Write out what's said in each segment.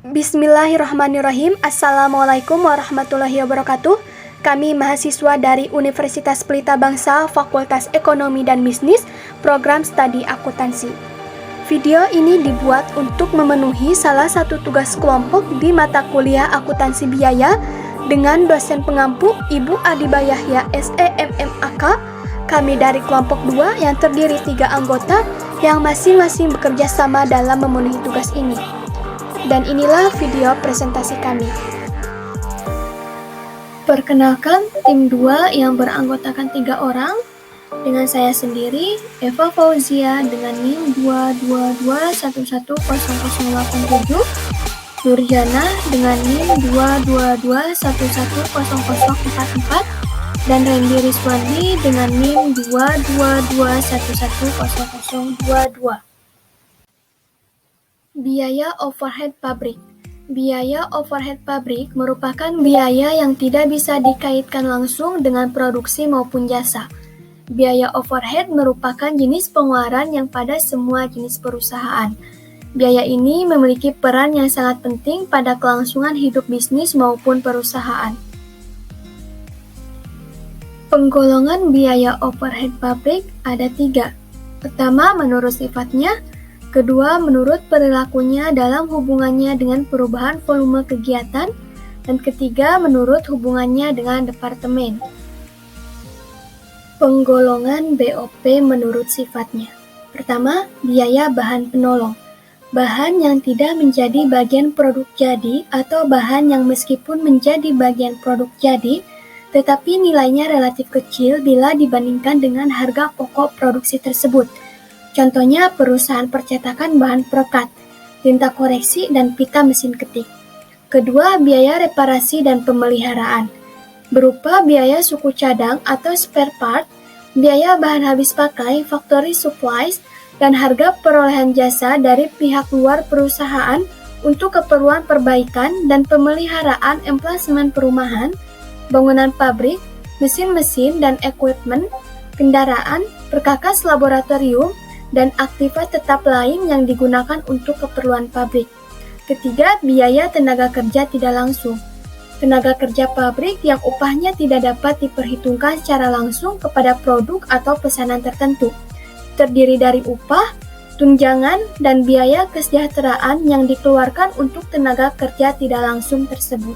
Bismillahirrahmanirrahim. Assalamualaikum warahmatullahi wabarakatuh. Kami mahasiswa dari Universitas Pelita Bangsa, Fakultas Ekonomi dan Bisnis, Program Studi Akuntansi. Video ini dibuat untuk memenuhi salah satu tugas kelompok di mata kuliah akuntansi biaya dengan dosen pengampu Ibu Adiba Yahya SEMMAK. Kami dari kelompok 2 yang terdiri 3 anggota yang masing-masing bekerja sama dalam memenuhi tugas ini. Dan inilah video presentasi kami. Perkenalkan tim 2 yang beranggotakan 3 orang. Dengan saya sendiri, Eva Fauzia dengan NIM 222110087, Nurjana dengan NIM 222110044, dan Randy Rizwandi dengan NIM 222110022. Biaya overhead pabrik. Biaya overhead pabrik merupakan biaya yang tidak bisa dikaitkan langsung dengan produksi maupun jasa. Biaya overhead merupakan jenis pengeluaran yang pada semua jenis perusahaan. Biaya ini memiliki peran yang sangat penting pada kelangsungan hidup bisnis maupun perusahaan. Penggolongan biaya overhead pabrik ada 3. Pertama, menurut sifatnya. Kedua, menurut perilakunya dalam hubungannya dengan perubahan volume kegiatan. Dan ketiga, menurut hubungannya dengan departemen. Penggolongan BOP menurut sifatnya. Pertama, biaya bahan penolong. Bahan yang tidak menjadi bagian produk jadi atau bahan yang meskipun menjadi bagian produk jadi, tetapi nilainya relatif kecil bila dibandingkan dengan harga pokok produksi tersebut. Contohnya perusahaan percetakan bahan perekat, tinta koreksi, dan pita mesin ketik. Kedua, biaya reparasi dan pemeliharaan, berupa biaya suku cadang atau spare part, biaya bahan habis pakai, factory supplies, dan harga perolehan jasa dari pihak luar perusahaan untuk keperluan perbaikan dan pemeliharaan emplasemen perumahan, bangunan pabrik, mesin-mesin dan equipment, kendaraan, perkakas laboratorium, dan aktiva tetap lain yang digunakan untuk keperluan pabrik. Ketiga, biaya tenaga kerja tidak langsung. Tenaga kerja pabrik yang upahnya tidak dapat diperhitungkan secara langsung kepada produk atau pesanan tertentu, terdiri dari upah, tunjangan, dan biaya kesejahteraan yang dikeluarkan untuk tenaga kerja tidak langsung tersebut.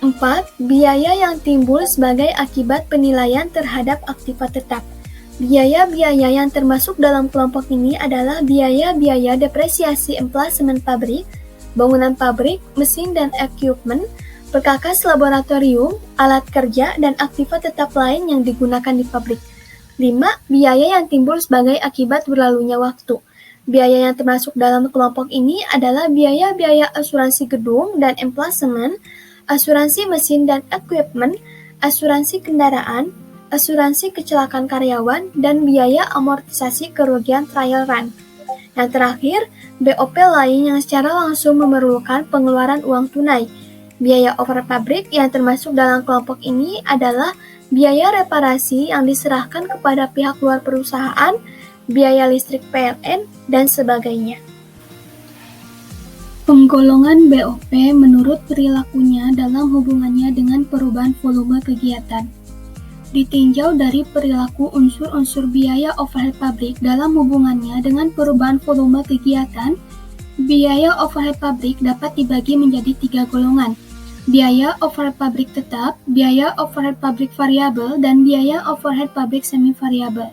4. Biaya yang timbul sebagai akibat penilaian terhadap aktiva tetap. Biaya-biaya yang termasuk dalam kelompok ini adalah biaya-biaya depresiasi emplasemen pabrik, bangunan pabrik, mesin dan equipment, perkakas laboratorium, alat kerja, dan aktiva tetap lain yang digunakan di pabrik. 5. Biaya yang timbul sebagai akibat berlalunya waktu. Biaya yang termasuk dalam kelompok ini adalah biaya-biaya asuransi gedung dan emplasemen, asuransi mesin dan equipment, asuransi kendaraan, asuransi kecelakaan karyawan, dan biaya amortisasi kerugian trial run. Yang terakhir, BOP lain yang secara langsung memerlukan pengeluaran uang tunai. Biaya overhead pabrik yang termasuk dalam kelompok ini adalah biaya reparasi yang diserahkan kepada pihak luar perusahaan, biaya listrik PLN, dan sebagainya. Penggolongan BOP menurut perilakunya dalam hubungannya dengan perubahan volume kegiatan. Ditinjau dari perilaku unsur-unsur biaya overhead pabrik dalam hubungannya dengan perubahan volume kegiatan, biaya overhead pabrik dapat dibagi menjadi 3 golongan: biaya overhead pabrik tetap, biaya overhead pabrik variabel, dan biaya overhead pabrik semi-variabel.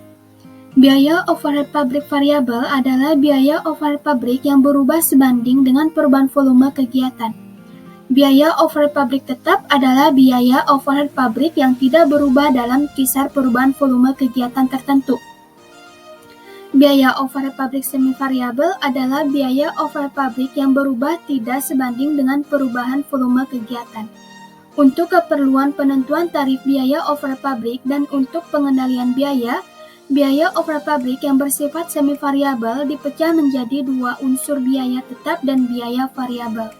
Biaya overhead pabrik variabel adalah biaya overhead pabrik yang berubah sebanding dengan perubahan volume kegiatan. Biaya overhead pabrik tetap adalah biaya overhead pabrik yang tidak berubah dalam kisar perubahan volume kegiatan tertentu. Biaya overhead pabrik semi-variabel adalah biaya overhead pabrik yang berubah tidak sebanding dengan perubahan volume kegiatan. Untuk keperluan penentuan tarif biaya overhead pabrik dan untuk pengendalian biaya overhead pabrik yang bersifat semi-variabel dipecah menjadi 2 unsur biaya tetap dan biaya variabel.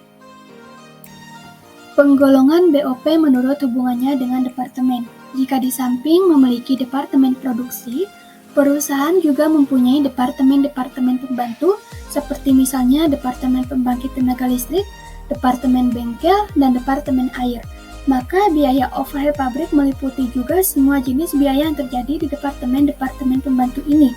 Penggolongan BOP menurut hubungannya dengan departemen. Jika di samping memiliki departemen produksi, perusahaan juga mempunyai departemen-departemen pembantu seperti misalnya Departemen Pembangkit Tenaga Listrik, Departemen Bengkel, dan Departemen Air. Maka biaya overhead pabrik meliputi juga semua jenis biaya yang terjadi di departemen-departemen pembantu ini,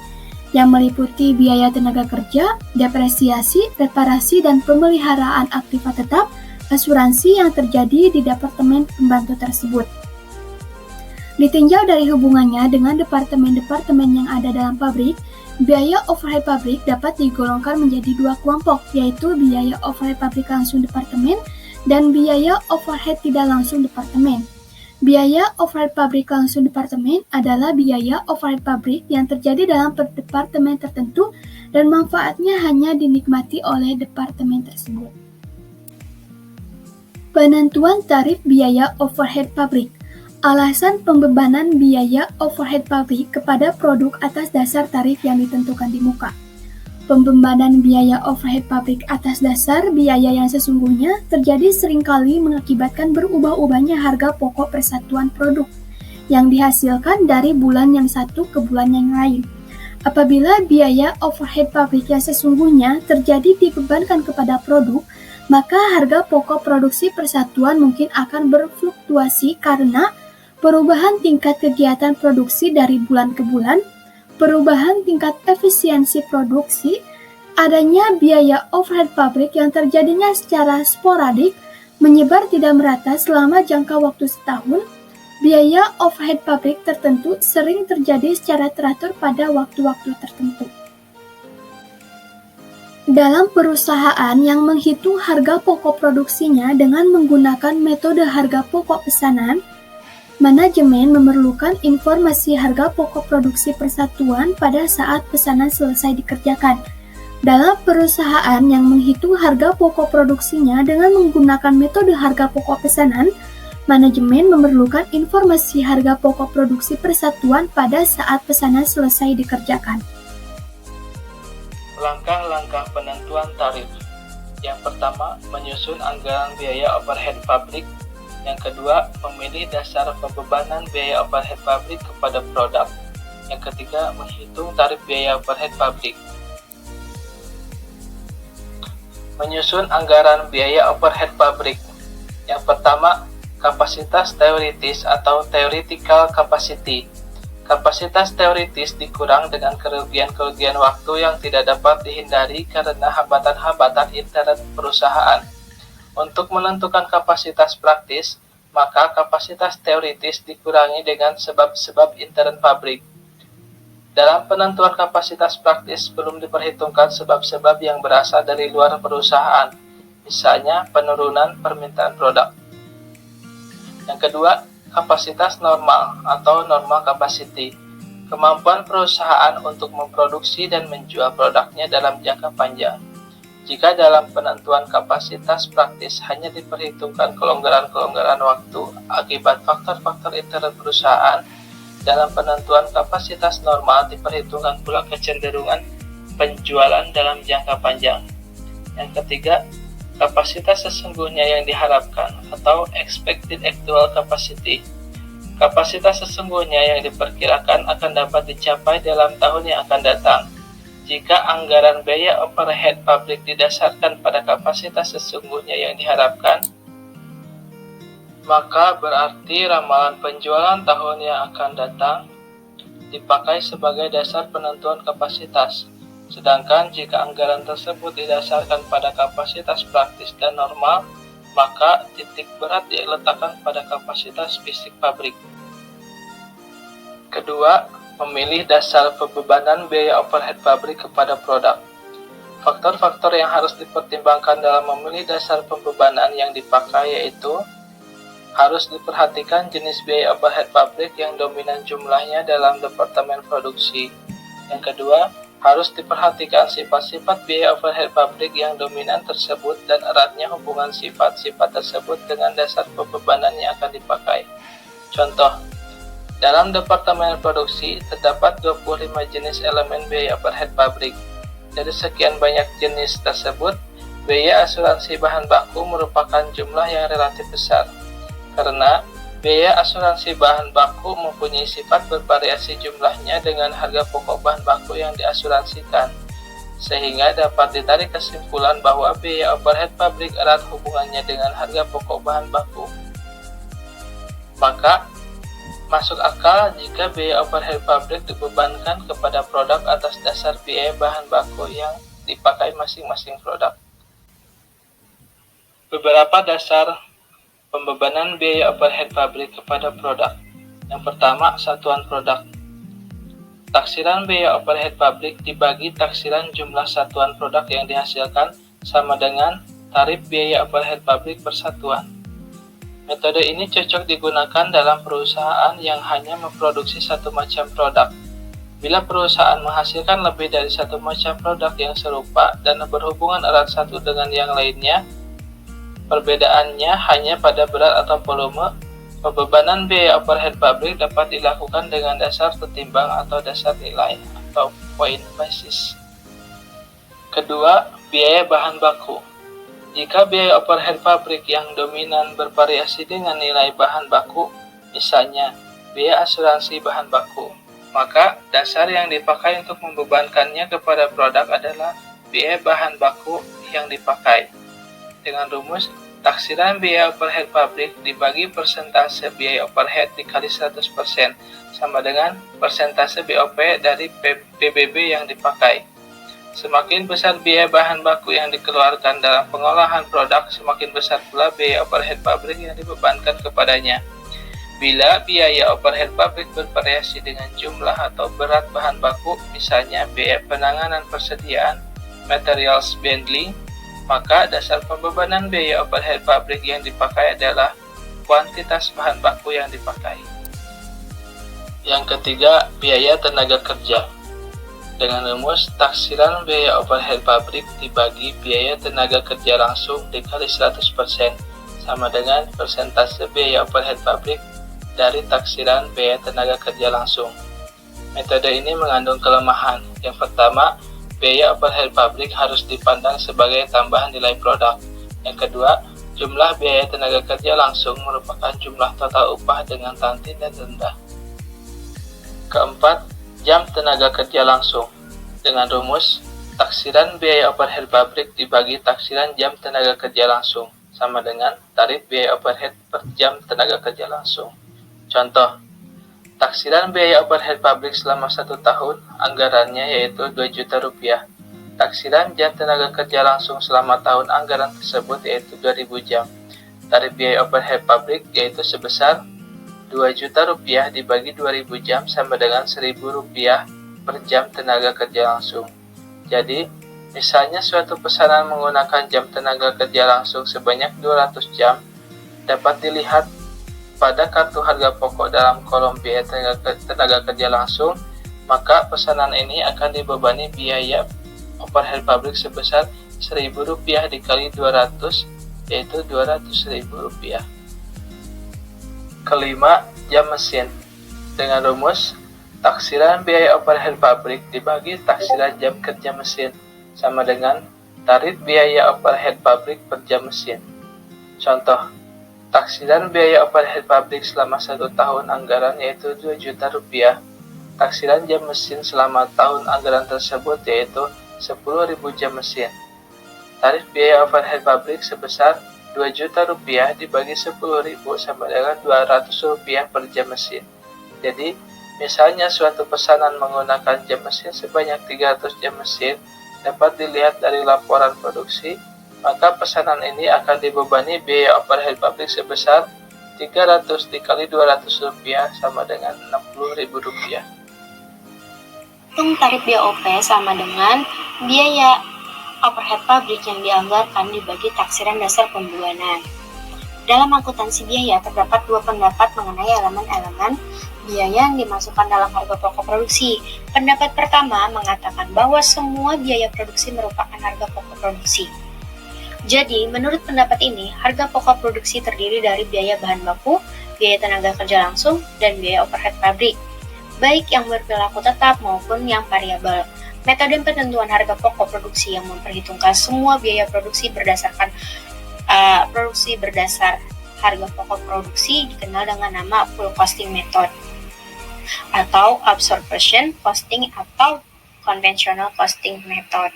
yang meliputi biaya tenaga kerja, depresiasi, reparasi, dan pemeliharaan aktiva tetap, asuransi yang terjadi di departemen pembantu tersebut. Ditinjau dari hubungannya dengan departemen-departemen yang ada dalam pabrik, biaya overhead pabrik dapat digolongkan menjadi dua kelompok, yaitu biaya overhead pabrik langsung departemen dan biaya overhead tidak langsung departemen. Biaya overhead pabrik langsung departemen adalah biaya overhead pabrik yang terjadi dalam departemen tertentu dan manfaatnya hanya dinikmati oleh departemen tersebut. Penentuan tarif biaya overhead pabrik. Alasan pembebanan biaya overhead pabrik kepada produk atas dasar tarif yang ditentukan di muka. Pembebanan biaya overhead pabrik atas dasar biaya yang sesungguhnya terjadi seringkali mengakibatkan berubah-ubahnya harga pokok persatuan produk yang dihasilkan dari bulan yang satu ke bulan yang lain. Apabila biaya overhead pabrik yang sesungguhnya terjadi dibebankan kepada produk, maka harga pokok produksi persatuan mungkin akan berfluktuasi karena perubahan tingkat kegiatan produksi dari bulan ke bulan, perubahan tingkat efisiensi produksi, adanya biaya overhead pabrik yang terjadinya secara sporadik, menyebar tidak merata selama jangka waktu setahun, biaya overhead pabrik tertentu sering terjadi secara teratur pada waktu-waktu tertentu. Dalam perusahaan yang menghitung harga pokok produksinya dengan menggunakan metode harga pokok pesanan, manajemen memerlukan informasi harga pokok produksi persatuan pada saat pesanan selesai dikerjakan. Dalam perusahaan yang menghitung harga pokok produksinya dengan menggunakan metode harga pokok pesanan, manajemen memerlukan informasi harga pokok produksi persatuan pada saat pesanan selesai dikerjakan. Langkah-langkah penentuan tarif. Yang pertama, menyusun anggaran biaya overhead pabrik. Yang kedua, memilih dasar pembebanan biaya overhead pabrik kepada produk. Yang ketiga, menghitung tarif biaya overhead pabrik. Menyusun anggaran biaya overhead pabrik. Yang pertama, kapasitas teoritis atau theoretical capacity. Kapasitas teoritis dikurang dengan kerugian-kerugian waktu yang tidak dapat dihindari karena hambatan-hambatan intern perusahaan. Untuk menentukan kapasitas praktis, maka kapasitas teoritis dikurangi dengan sebab-sebab intern pabrik. Dalam penentuan kapasitas praktis belum diperhitungkan sebab-sebab yang berasal dari luar perusahaan, misalnya penurunan permintaan produk. Yang kedua, kapasitas normal atau normal capacity. Kemampuan perusahaan untuk memproduksi dan menjual produknya dalam jangka panjang. Jika dalam penentuan kapasitas praktis hanya diperhitungkan kelonggaran-kelonggaran waktu akibat faktor-faktor intern perusahaan, dalam penentuan kapasitas normal diperhitungkan pula kecenderungan penjualan dalam jangka panjang. Yang ketiga, kapasitas sesungguhnya yang diharapkan atau expected actual capacity. Kapasitas sesungguhnya yang diperkirakan akan dapat dicapai dalam tahun yang akan datang. Jika anggaran biaya overhead pabrik didasarkan pada kapasitas sesungguhnya yang diharapkan, maka berarti ramalan penjualan tahun yang akan datang dipakai sebagai dasar penentuan kapasitas. Sedangkan jika anggaran tersebut didasarkan pada kapasitas praktis dan normal, maka titik berat diletakkan pada kapasitas fisik pabrik. Kedua, memilih dasar pembebanan biaya overhead pabrik kepada produk. Faktor-faktor yang harus dipertimbangkan dalam memilih dasar pembebanan yang dipakai yaitu harus diperhatikan jenis biaya overhead pabrik yang dominan jumlahnya dalam departemen produksi. Yang kedua, harus diperhatikan sifat-sifat biaya overhead pabrik yang dominan tersebut dan eratnya hubungan sifat-sifat tersebut dengan dasar pembebanan yang akan dipakai. Contoh, dalam departemen produksi terdapat 25 jenis elemen biaya overhead pabrik. Dari sekian banyak jenis tersebut, biaya asuransi bahan baku merupakan jumlah yang relatif besar. Karena biaya asuransi bahan baku mempunyai sifat bervariasi jumlahnya dengan harga pokok bahan baku yang diasuransikan. sehingga dapat ditarik kesimpulan bahwa biaya overhead pabrik erat hubungannya dengan harga pokok bahan baku. Maka, masuk akal jika biaya overhead pabrik dibebankan kepada produk atas dasar biaya bahan baku yang dipakai masing-masing produk. Beberapa dasar pembebanan biaya overhead pabrik kepada produk. Yang pertama, satuan produk. Taksiran biaya overhead pabrik dibagi taksiran jumlah satuan produk yang dihasilkan sama dengan tarif biaya overhead pabrik per satuan. Metode ini cocok digunakan dalam perusahaan yang hanya memproduksi satu macam produk. Bila perusahaan menghasilkan lebih dari satu macam produk yang serupa dan berhubungan erat satu dengan yang lainnya, perbedaannya hanya pada berat atau volume, pembebanan biaya overhead pabrik dapat dilakukan dengan dasar tertimbang atau dasar nilai atau point basis. Kedua, biaya bahan baku. Jika biaya overhead pabrik yang dominan bervariasi dengan nilai bahan baku, misalnya biaya asuransi bahan baku, maka dasar yang dipakai untuk membebankannya kepada produk adalah biaya bahan baku yang dipakai. Dengan rumus, taksiran biaya overhead pabrik dibagi persentase biaya overhead dikali 100% sama dengan persentase BOP dari PBB yang dipakai. Semakin besar biaya bahan baku yang dikeluarkan dalam pengolahan produk, semakin besar pula biaya overhead pabrik yang dibebankan kepadanya. Bila biaya overhead pabrik bervariasi dengan jumlah atau berat bahan baku, misalnya biaya penanganan persediaan, materials handling, maka dasar pembebanan biaya overhead pabrik yang dipakai adalah kuantitas bahan baku yang dipakai. Yang ketiga, biaya tenaga kerja. Dengan rumus, taksiran biaya overhead pabrik dibagi biaya tenaga kerja langsung dikali 100% sama dengan persentase biaya overhead pabrik dari taksiran biaya tenaga kerja langsung. Metode ini mengandung kelemahan. Yang pertama, biaya overhead pabrik harus dipandang sebagai tambahan nilai produk. Yang kedua, jumlah biaya tenaga kerja langsung merupakan jumlah total upah dengan tanti dan rendah. Keempat, jam tenaga kerja langsung. Dengan rumus, taksiran biaya overhead pabrik dibagi taksiran jam tenaga kerja langsung, sama dengan tarif biaya overhead per jam tenaga kerja langsung. Contoh, taksiran biaya overhead pabrik selama 1 tahun, anggarannya yaitu Rp2.000.000. Taksiran jam tenaga kerja langsung selama tahun anggaran tersebut yaitu 2.000 jam. Tarif biaya overhead pabrik yaitu sebesar Rp2.000.000 dibagi 2.000 jam sama dengan Rp1.000 per jam tenaga kerja langsung. Jadi, misalnya suatu pesanan menggunakan jam tenaga kerja langsung sebanyak 200 jam, dapat dilihat pada kartu harga pokok dalam kolom biaya tenaga kerja langsung, maka pesanan ini akan dibebani biaya overhead pabrik sebesar Rp1.000 dikali 200, yaitu Rp200.000. Kelima, jam mesin. Dengan rumus, taksiran biaya overhead pabrik dibagi taksiran jam kerja mesin, sama dengan tarif biaya overhead pabrik per jam mesin. Contoh, taksiran biaya overhead pabrik selama 1 tahun anggaran yaitu Rp2.000.000. Taksiran jam mesin selama tahun anggaran tersebut yaitu 10.000 jam mesin. Tarif biaya overhead pabrik sebesar Rp2.000.000 dibagi 10.000 sama dengan Rp200 per jam mesin. Jadi, misalnya suatu pesanan menggunakan jam mesin sebanyak 300 jam mesin dapat dilihat dari laporan produksi, maka pesanan ini akan dibebani biaya overhead pabrik sebesar 300 dikali Rp200 sama dengan Rp60.000. Hitung tarif BOP sama dengan biaya overhead pabrik yang dianggarkan dibagi taksiran dasar pembebanan. Dalam akuntansi biaya terdapat 2 pendapat mengenai elemen-elemen biaya yang dimasukkan dalam harga pokok produksi. Pendapat pertama mengatakan bahwa semua biaya produksi merupakan harga pokok produksi. Jadi, menurut pendapat ini, harga pokok produksi terdiri dari biaya bahan baku, biaya tenaga kerja langsung, dan biaya overhead pabrik, baik yang berperilaku tetap maupun yang variabel. Metode penentuan harga pokok produksi yang memperhitungkan semua biaya produksi berdasar harga pokok produksi dikenal dengan nama full costing method atau absorption costing atau conventional costing method.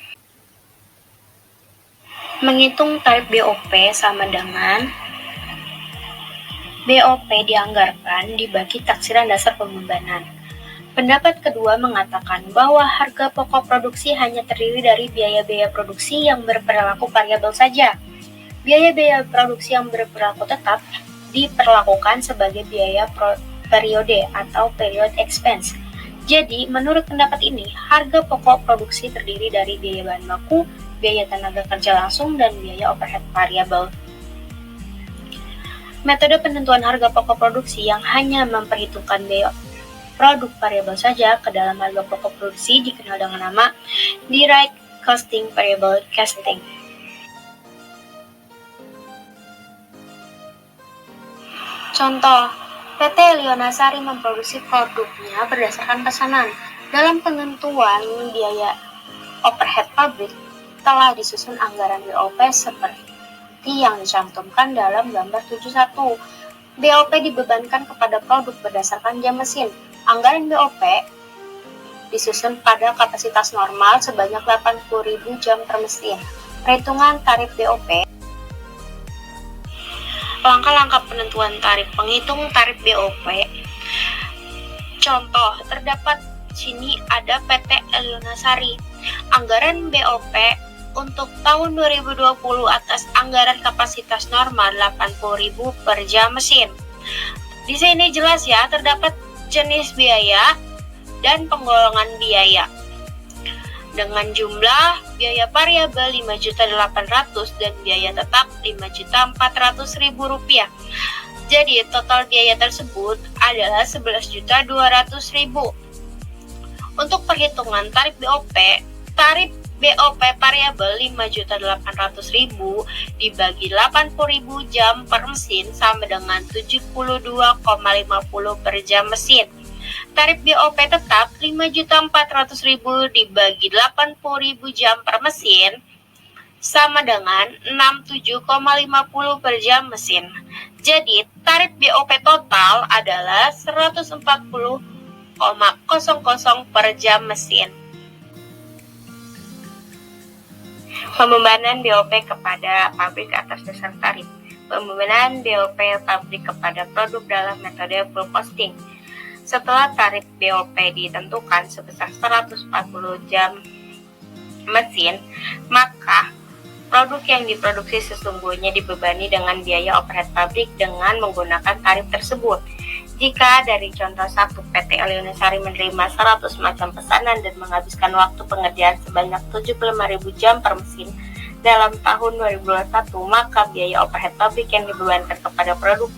Menghitung tarif BOP sama dengan BOP dianggarkan dibagi taksiran dasar pembebanan. Pendapat kedua mengatakan bahwa harga pokok produksi hanya terdiri dari biaya-biaya produksi yang berperilaku variabel saja. Biaya-biaya produksi yang berperilaku tetap diperlakukan sebagai biaya periode atau period expense. Jadi, menurut pendapat ini, harga pokok produksi terdiri dari biaya bahan baku, biaya tenaga kerja langsung, dan biaya overhead variabel. Metode penentuan harga pokok produksi yang hanya memperhitungkan biaya produk variabel saja ke dalam harga pokok produksi dikenal dengan nama direct costing variable costing. Contoh, PT Lionasari memproduksi produknya berdasarkan pesanan. Dalam penentuan biaya overhead pabrik telah disusun anggaran BOP seperti yang dicantumkan dalam gambar 71. BOP dibebankan kepada produk berdasarkan jam mesin. Anggaran BOP disusun pada kapasitas normal sebanyak 80.000 jam per mesin. Perhitungan tarif BOP. Langkah-langkah penentuan tarif penghitung tarif BOP. Contoh, terdapat sini ada PT Lionasari. Anggaran BOP untuk tahun 2020 atas anggaran kapasitas normal 80.000 per jam mesin. Di sini jelas ya, terdapat jenis biaya dan penggolongan biaya. Dengan jumlah biaya variabel 5.800.000 dan biaya tetap 5.400.000 rupiah. Jadi total biaya tersebut adalah 11.200.000. Untuk perhitungan tarif BOP variabel 5.800.000 dibagi 80.000 jam per mesin sama dengan 72,50 per jam mesin. Tarif BOP tetap 5.400.000 dibagi 80.000 jam per mesin sama dengan 67,50 per jam mesin. Jadi tarif BOP total adalah 140,00 per jam mesin. Pembebanan BOP kepada pabrik atas dasar tarif. Pembebanan BOP pabrik kepada produk dalam metode full costing. Setelah tarif BOP ditentukan sebesar 140 jam mesin, maka produk yang diproduksi sesungguhnya dibebani dengan biaya overhead pabrik dengan menggunakan tarif tersebut. Jika dari contoh 1 PT Lionasari menerima 100 macam pesanan dan menghabiskan waktu pengerjaan sebanyak 75.000 jam per mesin dalam tahun 2021, maka biaya overhead pabrik yang dibebankan kepada produk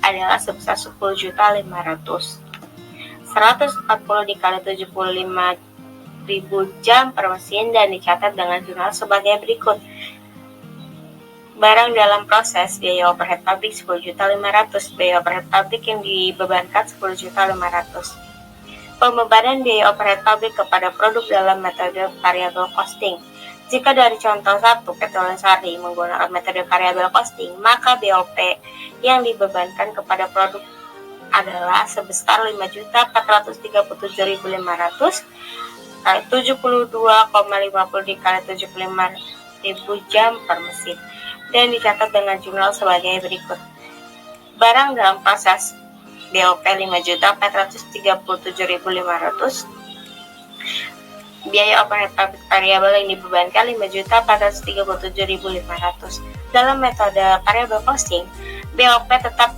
adalah sebesar 10.500.000. 140 dikali 75.000 jam per mesin dan dicatat dengan jurnal sebagai berikut. Barang dalam proses, biaya overhead pabrik 10.500.000, biaya overhead pabrik yang dibebankan 10.500.000. Pembebanan biaya overhead pabrik kepada produk dalam metode variable costing. Jika dari contoh 1 PT Lionasari menggunakan metode variable costing, maka BOP yang dibebankan kepada produk adalah sebesar 5.437.500 kali 72,50 dikali 75.000 jam per mesin dan dicatat dengan jumlah sebagai berikut. Barang dalam proses BOP 5.437.500, biaya overhead pabrik variabel yang dibebankan 5.437.500. Dalam metode variable costing, BOP tetap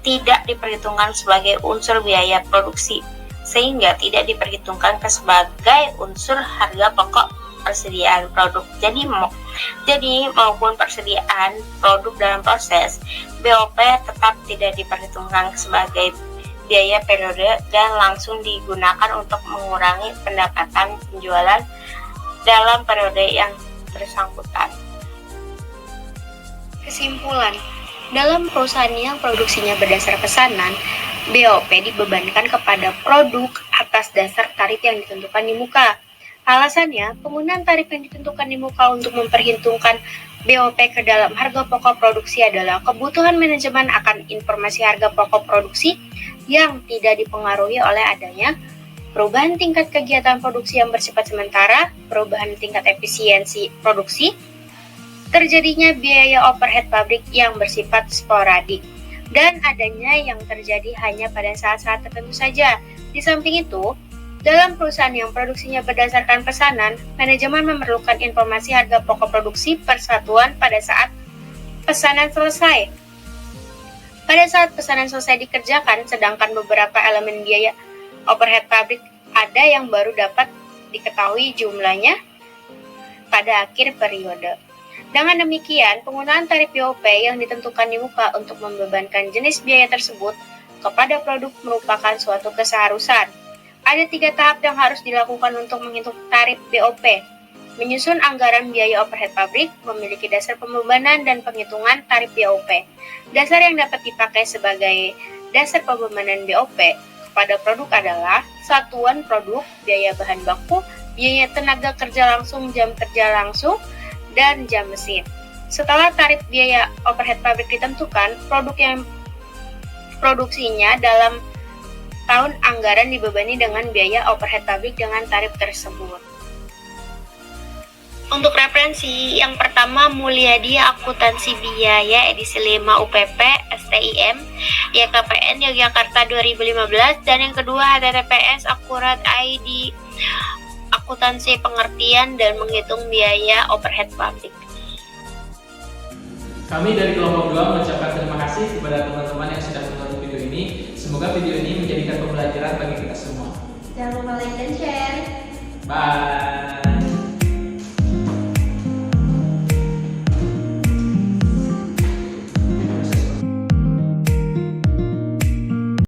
tidak diperhitungkan sebagai unsur biaya produksi, sehingga tidak diperhitungkan sebagai unsur harga pokok persediaan produk. Jadi maupun persediaan produk dalam proses, BOP tetap tidak diperhitungkan sebagai biaya periode dan langsung digunakan untuk mengurangi pendapatan penjualan dalam periode yang bersangkutan. Kesimpulan, dalam perusahaan yang produksinya berdasar pesanan, BOP dibebankan kepada produk atas dasar tarif yang ditentukan di muka. Alasannya, penggunaan tarif yang ditentukan di muka untuk memperhitungkan BOP ke dalam harga pokok produksi adalah kebutuhan manajemen akan informasi harga pokok produksi yang tidak dipengaruhi oleh adanya perubahan tingkat kegiatan produksi yang bersifat sementara, perubahan tingkat efisiensi produksi, terjadinya biaya overhead pabrik yang bersifat sporadik, dan adanya yang terjadi hanya pada saat-saat tertentu saja. Di samping itu, dalam perusahaan yang produksinya berdasarkan pesanan, manajemen memerlukan informasi harga pokok produksi per satuan pada saat pesanan selesai. Pada saat pesanan selesai dikerjakan, sedangkan beberapa elemen biaya overhead pabrik ada yang baru dapat diketahui jumlahnya pada akhir periode. Dengan demikian, penggunaan tarif BOP yang ditentukan di muka untuk membebankan jenis biaya tersebut kepada produk merupakan suatu keseharusan. Ada 3 tahap yang harus dilakukan untuk menghitung tarif BOP. Menyusun anggaran biaya overhead pabrik, memiliki dasar pembebanan dan penghitungan tarif BOP. Dasar yang dapat dipakai sebagai dasar pembebanan BOP kepada produk adalah satuan produk, biaya bahan baku, biaya tenaga kerja langsung, jam kerja langsung, dan jam mesin. Setelah tarif biaya overhead pabrik ditentukan, produk yang produksinya dalam tahun anggaran dibebani dengan biaya overhead pabrik dengan tarif tersebut. Untuk referensi, yang pertama Mulyadi Akuntansi Biaya edisi 5 UPP STIM YKPN Yogyakarta 2015, dan yang kedua HTTPS Akurat ID Akuntansi Pengertian dan Menghitung Biaya Overhead Pabrik. Kami dari kelompok 2 mengucapkan terima kasih kepada teman-teman yang sudah menonton video ini. Semoga video ini menjadikan pembelajaran bagi kita semua. Jangan lupa like dan share. Bye.